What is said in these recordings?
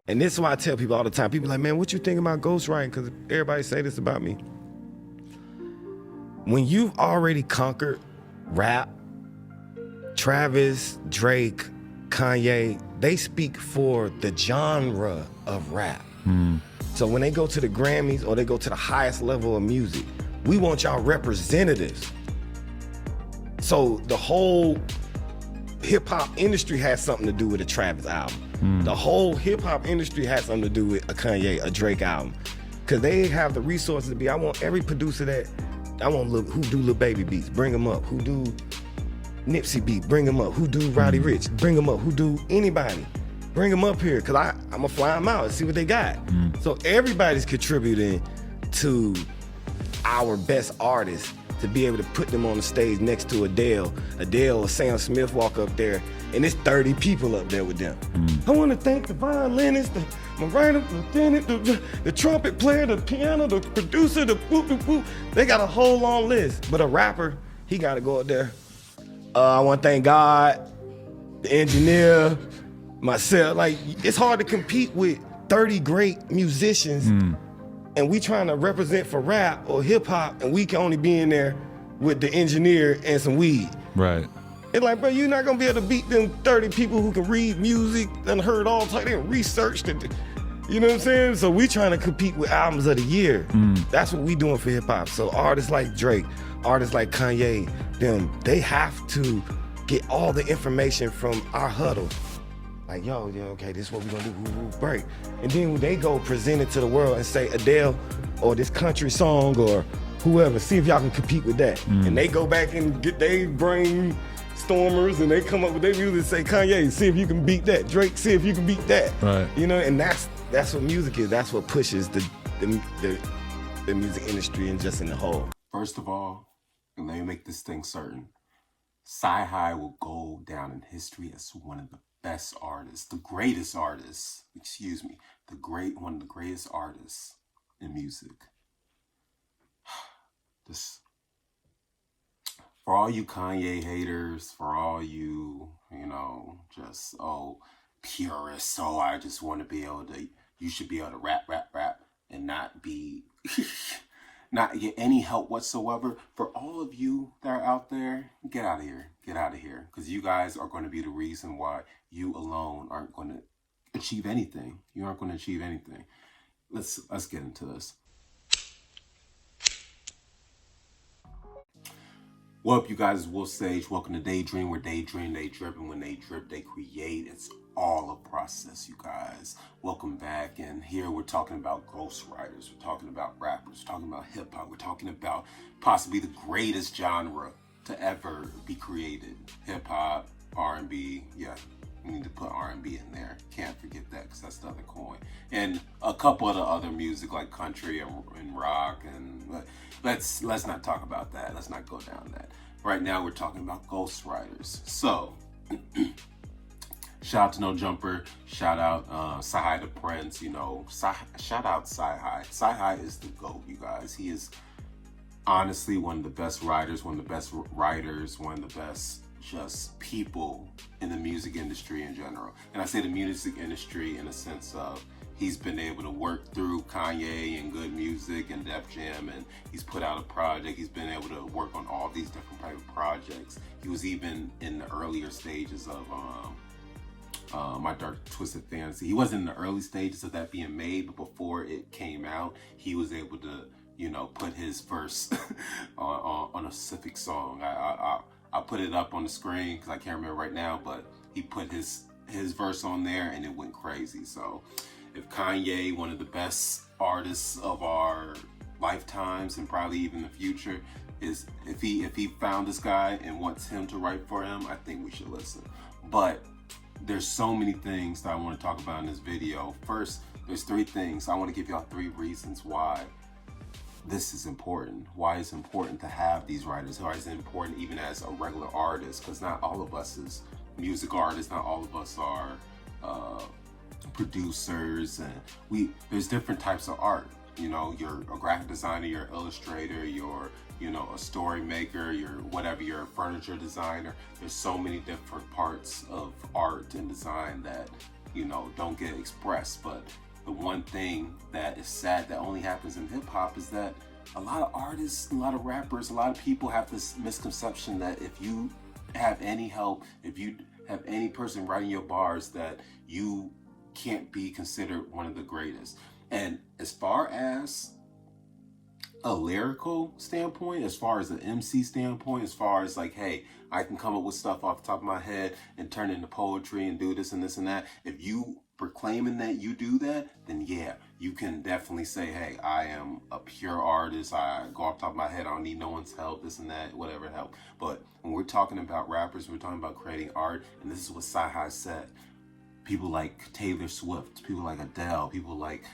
And this is why I tell people all the time. People like, man, what you think about ghostwriting? Because everybody say this about me. When you've already conquered rap, Travis, Drake, Kanye, they speak for the genre of rap. So when they go to the Grammys or they go to the highest level of music, we want y'all representatives. So the whole hip hop industry has something to do with a Travis album. The whole hip hop industry has something to do with a Kanye, a Drake album. Cause they have the resources to be, I want every producer who do Lil Baby beats, bring them up. Who do Nipsey beat, bring them up. Who do Roddy Ricch, bring them up. Who do anybody, bring them up here. Cause I'm gonna fly them out and see what they got. So everybody's contributing to our best artists to be able to put them on the stage next to Adele or Sam Smith walk up there, and it's 30 people up there with them. I want to thank the violinist, the writer, the lieutenant, the trumpet player, the piano, the producer, the whoop, whoop, whoop. They got a whole long list. But a rapper, he got to go up there. I want to thank God, the engineer, myself. Like, it's hard to compete with 30 great musicians. And we trying to represent for rap or hip hop, and we can only be in there with the engineer and some weed. Right. It's like, bro, you're not gonna be able to beat them 30 people who can read music and heard all type, they researched it. You know what I'm saying? So we trying to compete with albums of the year. That's what we doing for hip hop. So artists like Drake, artists like Kanye, they have to get all the information from our huddle. Like, yo, okay, this is what we're gonna do, break. And then they go present it to the world and say, Adele, or this country song, or whoever, see if y'all can compete with that. And they go back and get they brainstormers and they come up with their music and say, Kanye, see if you can beat that. Drake, see if you can beat that. Right. You know, and that's what music is. That's what pushes the music industry and just in the whole. First of all, and let me make this thing certain, Cyhi will go down in history as one of the best artists, the greatest artist, one of the greatest artists in music. This, for all you Kanye haters, for all you, just, purists, I just want to be able to, you should be able to rap, and not be, not get any help whatsoever. For all of you that are out there, get out of here. Get out of here. Because you guys are going to be the reason why you alone aren't going to achieve anything. You aren't going to achieve anything. Let's get into this. What up, you guys? It's Wolf Sage. Welcome to Daydream, where they dream, they drip, and when they drip, they create. It's all a process, you guys. Welcome back, and here we're talking about ghostwriters, we're talking about rappers, we're talking about hip-hop, we're talking about possibly the greatest genre to ever be created. Hip-hop, R&B, yeah, we need to put R&B in there. Can't forget that, because that's the other coin. And a couple of the other music like country and rock, and let's not talk about that. Let's not go down that. Right now we're talking about ghostwriters. So shout out to No Jumper, shout out Cyhi The Prynce, shout out Cyhi. Cyhi is the GOAT, you guys. He is honestly one of the best writers, one of the best just people in the music industry in general. And I say the music industry in a sense of he's been able to work through Kanye and Good Music and Def Jam, and he's put out a project. He's been able to work on all these different type of projects. He was even in the earlier stages of My Dark Twisted Fantasy. He wasn't in the early stages of that being made, but before it came out, he was able to, put his verse on a specific song. I'll put it up on the screen because I can't remember right now, but he put his verse on there and it went crazy. So if Kanye, one of the best artists of our lifetimes and probably even the future, is if he found this guy and wants him to write for him, I think we should listen. But there's so many things that I want to talk about in this video. First, there's 3 things. I want to give y'all 3 reasons why this is important. Why it's important to have these writers. Why it's important even as a regular artist, because not all of us is music artists. Not all of us are producers, and there's different types of art. You're a graphic designer, you're an illustrator, you're a story maker, you're whatever, you're a furniture designer. There's so many different parts of art and design that don't get expressed. But the one thing that is sad that only happens in hip hop is that a lot of artists, a lot of rappers, a lot of people have this misconception that if you have any help, if you have any person writing your bars, that you can't be considered one of the greatest. And as far as a lyrical standpoint, as far as an MC standpoint, as far as like, hey, I can come up with stuff off the top of my head and turn it into poetry and do this and this and that. If you proclaiming that you do that, then yeah, you can definitely say, hey, I am a pure artist. I go off the top of my head. I don't need no one's help, this and that, whatever help. But when we're talking about rappers, we're talking about creating art. And this is what Cyhi said. People like Taylor Swift, people like Adele, people like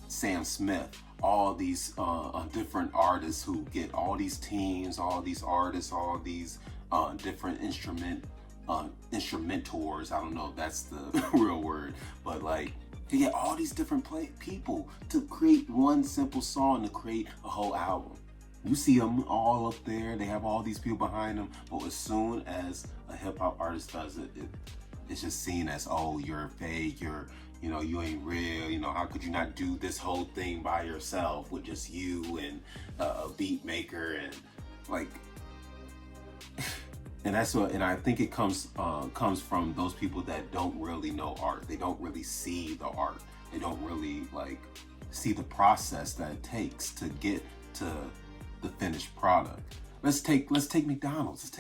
Sam Smith, all these different artists who get all these teams, all these artists, all these different instrumentors. I don't know if that's the real word, but like they get all these different people to create one simple song, to create a whole album. You see them all up there, they have all these people behind them, but as soon as a hip hop artist does it, it's just seen as, oh, you're fake, you ain't real, how could you not do this whole thing by yourself with just you and a beat maker and like, and that's what, and I think it comes from those people that don't really know art. They don't really see the art. They don't really like see the process that it takes to get to the finished product. Let's take McDonald's.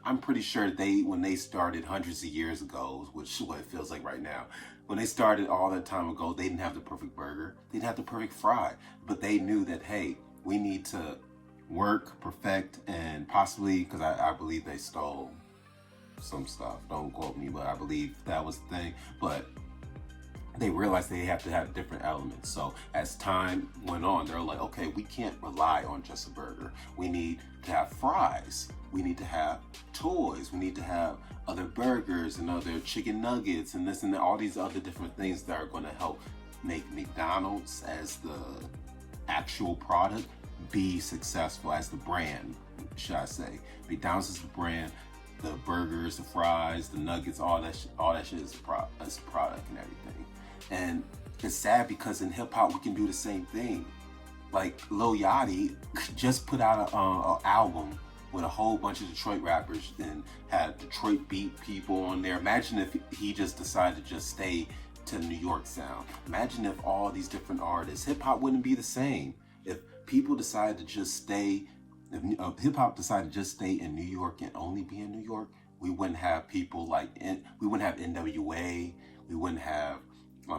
I'm pretty sure when they started hundreds of years ago, which is what it feels like right now, when they started all that time ago, they didn't have the perfect burger. They didn't have the perfect fry. But they knew that, hey, we need to work, perfect, and possibly, because I believe they stole some stuff. Don't quote me, but I believe that was the thing. But they realized they have to have different elements. So as time went on, they're like, okay, we can't rely on just a burger. We need to have fries. We need to have toys. We need to have other burgers and other chicken nuggets and this and that, all these other different things that are going to help make McDonald's as the actual product be successful, as the brand, should I say. McDonald's is the brand. The burgers, the fries, the nuggets, all that shit is a product and everything. And it's sad because in hip hop we can do the same thing. Like Lil Yachty just put out an album with a whole bunch of Detroit rappers and had Detroit beat people on there. Imagine if he just decided to just stay to New York sound. Imagine if all these different artists, hip hop wouldn't be the same. If people decided to just stay, if hip hop decided to just stay in New York and only be in New York, we wouldn't have people like, we wouldn't have NWA, we wouldn't have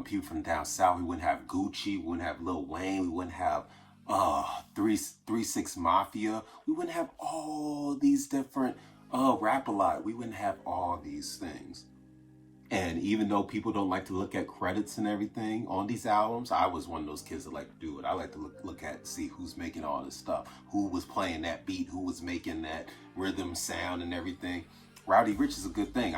people from down south, we wouldn't have Gucci, we wouldn't have Lil Wayne, we wouldn't have 3-6 Mafia, we wouldn't have all these different Rap-A-Lot, we wouldn't have all these things. And even though people don't like to look at credits and everything on these albums, I was one of those kids that like to do it. I like to look at, see who's making all this stuff, who was playing that beat, who was making that rhythm sound and everything. Rowdy Rich is a good thing.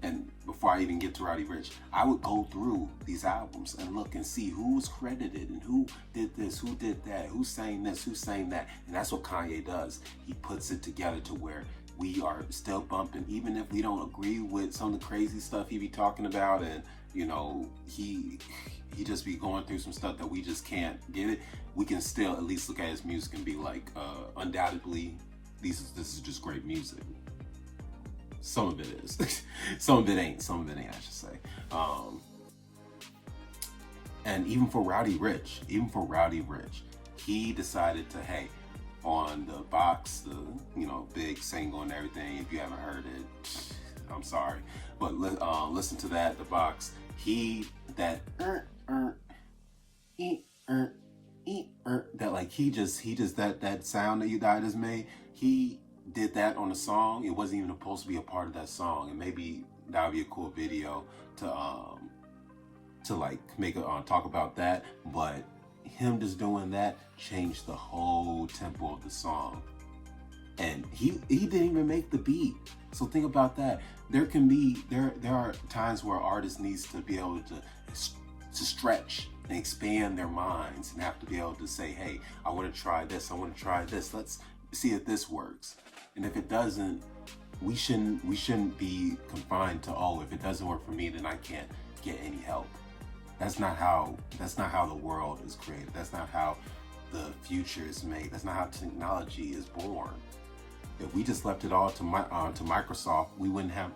And before I even get to Rowdy Rich, I would go through these albums and look and see who was credited and who did this, who did that, who sang this, who sang that. And that's what Kanye does. He puts it together to where we are still bumping, even if we don't agree with some of the crazy stuff he be talking about, and he just be going through some stuff that we just can't get it. We can still at least look at his music and be like, undoubtedly, this is just great music. Some of it is, some of it ain't, I should say. And even for Rowdy Rich, he decided to, hey, on the box, the big single and everything. If you haven't heard it, I'm sorry, but listen to that. The box. That sound that you guys made. He did that on the song. It wasn't even supposed to be a part of that song, and maybe that would be a cool video to like make a talk about that, but him just doing that changed the whole tempo of the song. And he didn't even make the beat. So think about that. There are times where artists needs to be able to stretch and expand their minds and have to be able to say, hey, I want to try this, let's see if this works. And if it doesn't, we shouldn't be confined to, oh, if it doesn't work for me, then I can't get any help. That's not how the world is created. That's not how the future is made. That's not how technology is born. If we just left it all to Microsoft, we wouldn't have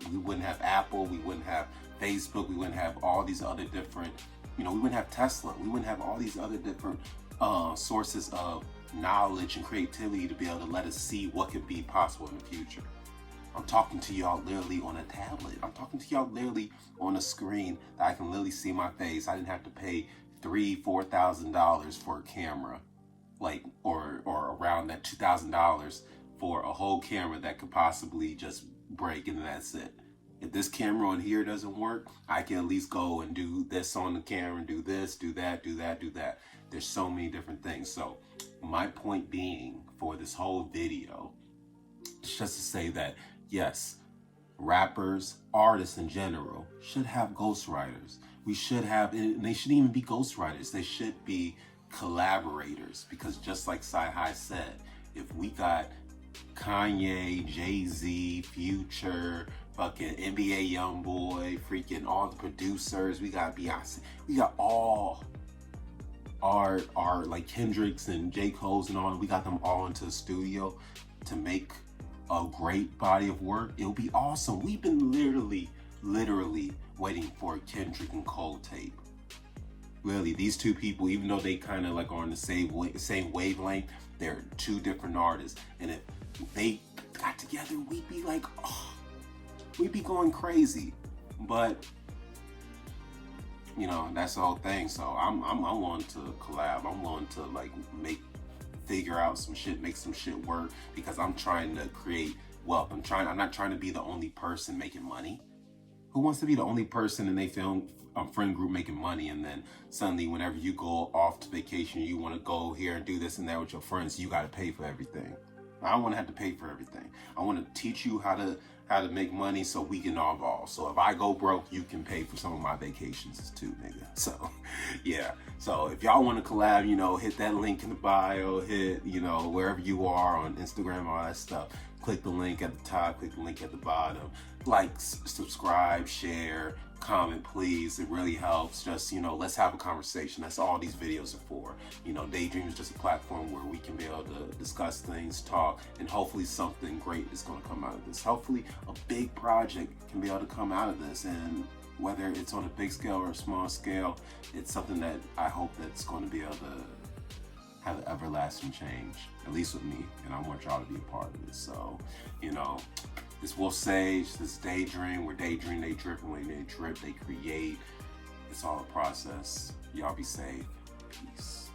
Apple, we wouldn't have Facebook, we wouldn't have all these other different, we wouldn't have Tesla, we wouldn't have all these other different sources of knowledge and creativity to be able to let us see what could be possible in the future. I'm talking to y'all literally on a tablet. I'm talking to y'all literally on a screen that I can literally see my face. I didn't have to pay $3,000-$4,000 for a camera, or around that $2,000 for a whole camera that could possibly just break, and that's it. If this camera on here doesn't work, I can at least go and do this on the camera, do this, do that, do that, do that. There's so many different things. So my point being for this whole video is just to say that, yes, rappers, artists in general should have ghostwriters. We should have, and they shouldn't even be ghostwriters. They should be collaborators, because just like Cyhi said, if we got Kanye, Jay-Z, Future, fucking NBA Youngboy, freaking all the producers, we got Beyonce, we got all our like Kendricks and J. Cole's and all, we got them all into the studio to make a great body of work. It'll be awesome. We've been literally waiting for a Kendrick and Cole tape. Really, these two people, even though they kind of like are on the same wavelength, they're two different artists. And if they got together, we'd be like, oh, we'd be going crazy. But that's the whole thing. So I'm willing to collab. I'm willing to like figure out some shit, make some shit work, because I'm trying to create wealth. I'm not trying to be the only person making money. Who wants to be the only person in their friend group making money, and then suddenly whenever you go off to vacation, you want to go here and do this and that with your friends, you got to pay for everything. I don't want to have to pay for everything. I want to teach you how to make money so we can all evolve. So if I go broke, you can pay for some of my vacations too, nigga. So yeah. So if y'all want to collab, hit that link in the bio, hit, wherever you are on Instagram, all that stuff. Click the link at the top, click the link at the bottom. Like, subscribe, share, comment, please. It really helps. Just, let's have a conversation. That's all these videos are for. Daydream is just a platform where we can be able to discuss things, talk, and hopefully something great is going to come out of this. Hopefully a big project can be able to come out of this, and whether it's on a big scale or a small scale, it's something that I hope that's going to be able to have an everlasting change, at least with me, and I want y'all to be a part of this. So, this Wolf Sage, this Daydream, where daydream, they drip, and when they drip, they create. It's all a process. Y'all be safe. Peace.